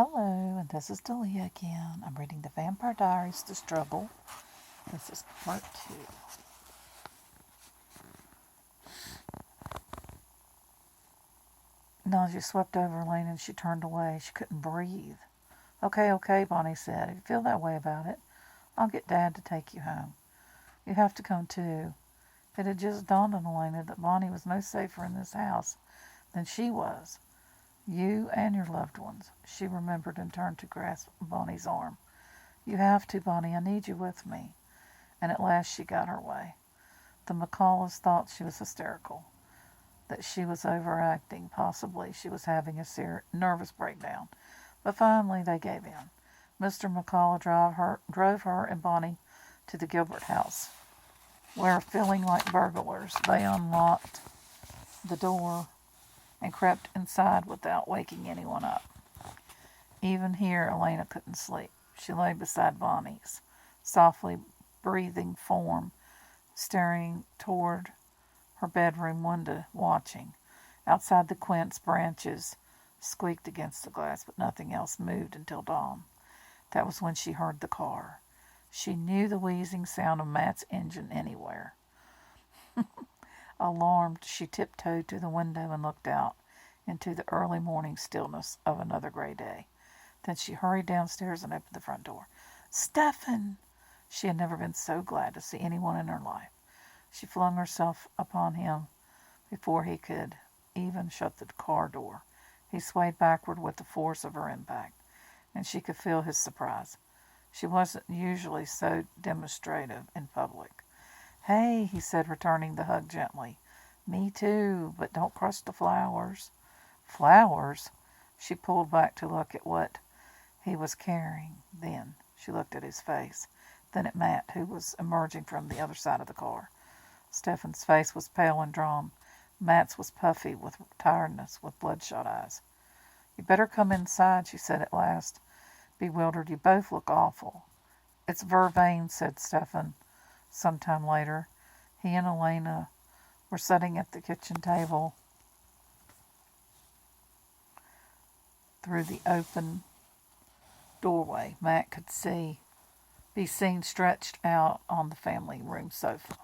Hello, and this is Delia again. I'm reading the Vampire Diaries, The Struggle. This is part 2. Nausea swept over Elaine and she turned away. She couldn't breathe. Okay, Bonnie said. If you feel that way about it, I'll get Dad to take you home. You have to come too. It had just dawned on Elena that Bonnie was no safer in this house than she was. You and your loved ones. She remembered and turned to grasp Bonnie's arm. You have to, Bonnie. I need you with me. And at last she got her way. The McCulloughs thought she was hysterical, that she was overacting. Possibly she was having a nervous breakdown. But finally they gave in. Mr. McCullough drove her and Bonnie to the Gilbert house, where, feeling like burglars, they unlocked the door and crept inside without waking anyone up. Even here, Elena couldn't sleep. She lay beside Bonnie's softly breathing form, staring toward her bedroom window, watching. Outside, the quince branches squeaked against the glass, but nothing else moved until dawn. That was when she heard the car. She knew the wheezing sound of Matt's engine anywhere. Alarmed, she tiptoed to the window and looked out into the early morning stillness of another gray day. Then she hurried downstairs and opened the front door. Stephen! She had never been so glad to see anyone in her life. She flung herself upon him before he could even shut the car door. He swayed backward with the force of her impact, and she could feel his surprise. She wasn't usually so demonstrative in public. Hey, he said, returning the hug gently. Me too, but don't crush the flowers. Flowers? She pulled back to look at what he was carrying. Then she looked at his face, then at Matt, who was emerging from the other side of the car. Stephen's face was pale and drawn. Matt's was puffy with tiredness, with bloodshot eyes. You better come inside, she said at last, bewildered. You both look awful. It's Vervain, said Stephen. Sometime later, he and Elena were sitting at the kitchen table. Through the open doorway, Matt could be seen stretched out on the family room sofa.